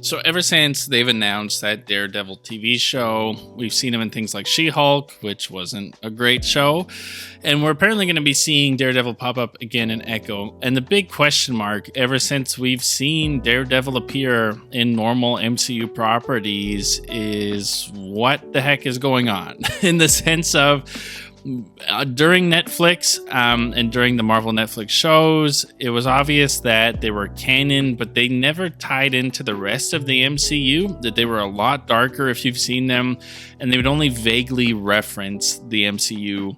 So ever since they've announced that Daredevil TV show, we've seen him in things like She-Hulk, which wasn't a great show, and we're apparently going to be seeing Daredevil pop up again in Echo. And the big question mark ever since we've seen Daredevil appear in normal MCU properties is what the heck is going on? In the sense of during Netflix and during the Marvel Netflix shows, it was obvious that they were canon, but they never tied into the rest of the MCU, that they were a lot darker if you've seen them, and they would only vaguely reference the MCU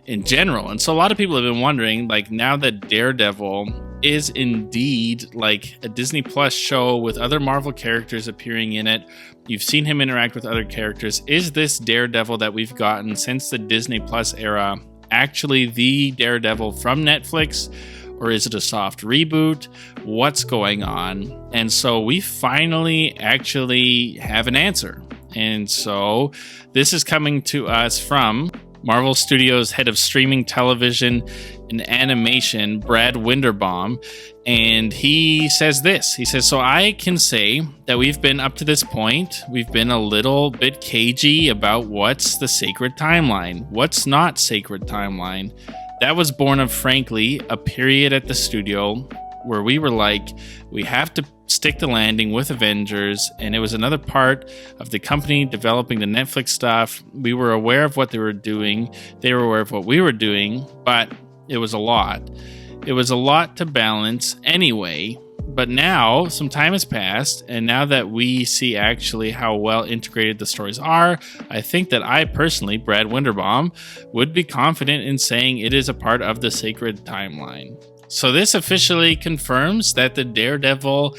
in general. And so a lot of people have been wondering, like, now that Daredevil is indeed like a Disney Plus show with other Marvel characters appearing in it, you've seen him interact with other characters, is this Daredevil that we've gotten since the Disney Plus era actually the Daredevil from Netflix, or is it a soft reboot? What's going on? And so we finally actually have an answer. And so this is coming to us from Marvel Studios head of streaming television and animation, Brad Winderbaum, and he says this. He says, so I can say that we've been up to this point, we've been a little bit cagey about what's the sacred timeline, what's not sacred timeline. That was born of, frankly, a period at the studio where we were like, we have to stick the landing with Avengers, and it was another part of the company developing the Netflix stuff. We were aware of what they were doing. They were aware of what we were doing, but it was a lot. It was a lot to balance anyway. But now some time has passed, and now that we see actually how well integrated the stories are, I think that I personally, Brad Winderbaum, would be confident in saying it is a part of the sacred timeline. So this officially confirms that the Daredevil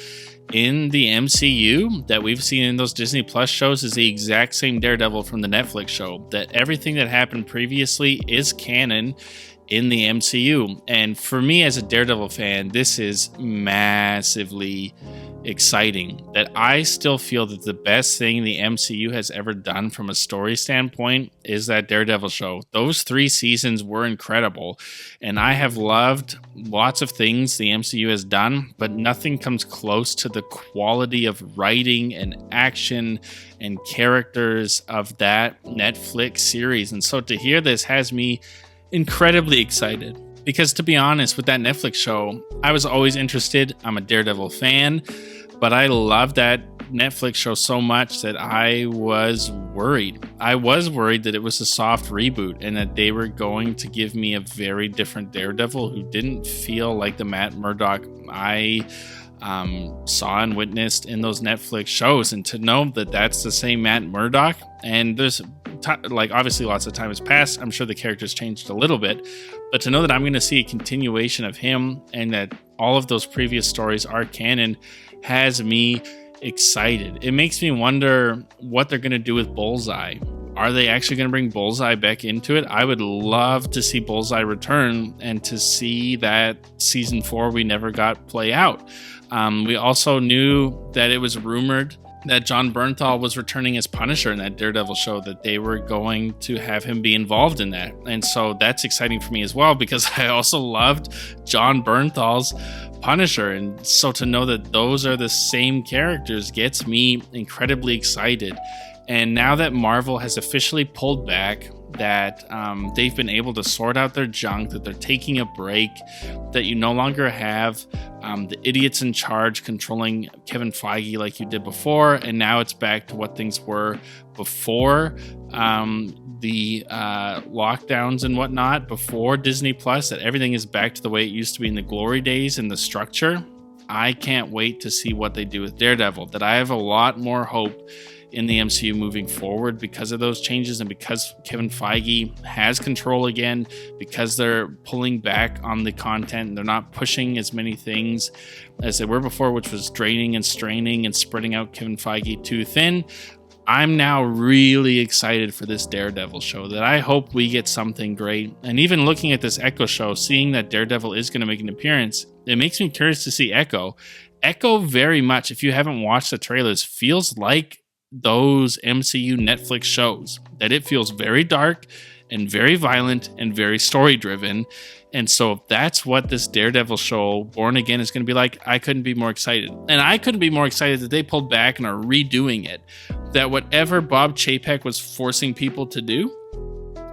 in the MCU that we've seen in those Disney Plus shows is the exact same Daredevil from the Netflix show, that everything that happened previously is canon in the MCU. And for me as a Daredevil fan, this is massively exciting. That I still feel that the best thing the MCU has ever done from a story standpoint is that Daredevil show. Those 3 seasons were incredible, and I have loved lots of things the MCU has done, but nothing comes close to the quality of writing and action and characters of that Netflix series. And so to hear this has me incredibly excited, because to be honest, with that Netflix show, I was always interested. I'm a Daredevil fan, but I loved that Netflix show so much that I was worried. I was worried that it was a soft reboot and that they were going to give me a very different Daredevil who didn't feel like the Matt Murdock I saw and witnessed in those Netflix shows. And to know that that's the same Matt Murdock, and there's obviously lots of time has passed, I'm sure the character's changed a little bit, but to know that I'm going to see a continuation of him and that all of those previous stories are canon has me excited. It makes me wonder what they're going to do with Bullseye. Are they actually going to bring Bullseye back into it? I would love to see Bullseye return and to see that season 4 we never got play out. We also knew that it was rumored that Jon Bernthal was returning as Punisher in that Daredevil show, that they were going to have him be involved in that. And so that's exciting for me as well, because I also loved Jon Bernthal's Punisher. And so to know that those are the same characters gets me incredibly excited. And now that Marvel has officially pulled back, that they've been able to sort out their junk, that they're taking a break, that you no longer have the idiots in charge controlling Kevin Feige like you did before, and now it's back to what things were before the lockdowns and whatnot, before Disney Plus, that everything is back to the way it used to be in the glory days and the structure. I can't wait to see what they do with Daredevil, that I have a lot more hope in the MCU moving forward because of those changes, and because Kevin Feige has control again, because they're pulling back on the content and they're not pushing as many things as they were before, which was draining and straining and spreading out Kevin Feige too thin. I'm now really excited for this Daredevil show, that I hope we get something great. And even looking at this Echo show, seeing that Daredevil is going to make an appearance, it makes me curious to see Echo. Echo very much, if you haven't watched the trailers, feels like those MCU Netflix shows, that it feels very dark and very violent and very story driven. And so that's what this Daredevil show, Born Again, is going to be like. I couldn't be more excited. And I couldn't be more excited that they pulled back and are redoing it. That whatever Bob Chapek was forcing people to do,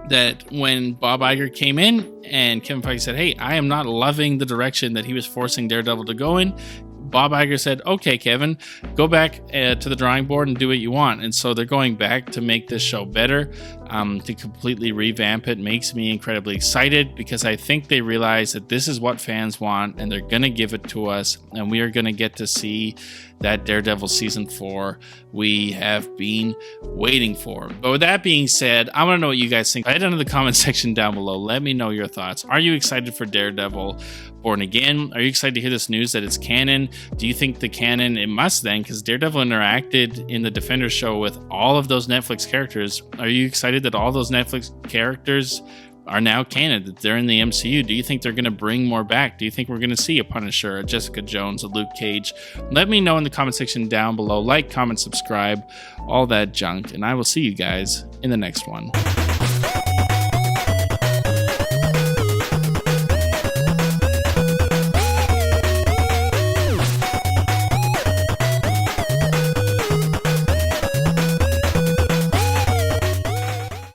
that when Bob Iger came in and Kevin Feige said, hey, I am not loving the direction that he was forcing Daredevil to go in, Bob Iger said, okay, Kevin, go back to the drawing board and do what you want. And so they're going back to make this show better, to completely revamp it. Makes me incredibly excited because I think they realize that this is what fans want and they're going to give it to us. And we are going to get to see that Daredevil season 4 we have been waiting for. But with that being said, I want to know what you guys think. Head into the comment section down below. Let me know your thoughts. Are you excited for Daredevil Born Again? Are you excited to hear this news that it's canon? Do you think the canon, it must then, because Daredevil interacted in the Defenders show with all of those Netflix characters. Are you excited that all those Netflix characters are now canon, that they're in the MCU? Do you think they're going to bring more back? Do you think we're going to see a Punisher, a Jessica Jones, a Luke Cage? Let me know in the comment section down below. Like, comment, subscribe, all that junk, and I will see you guys in the next one.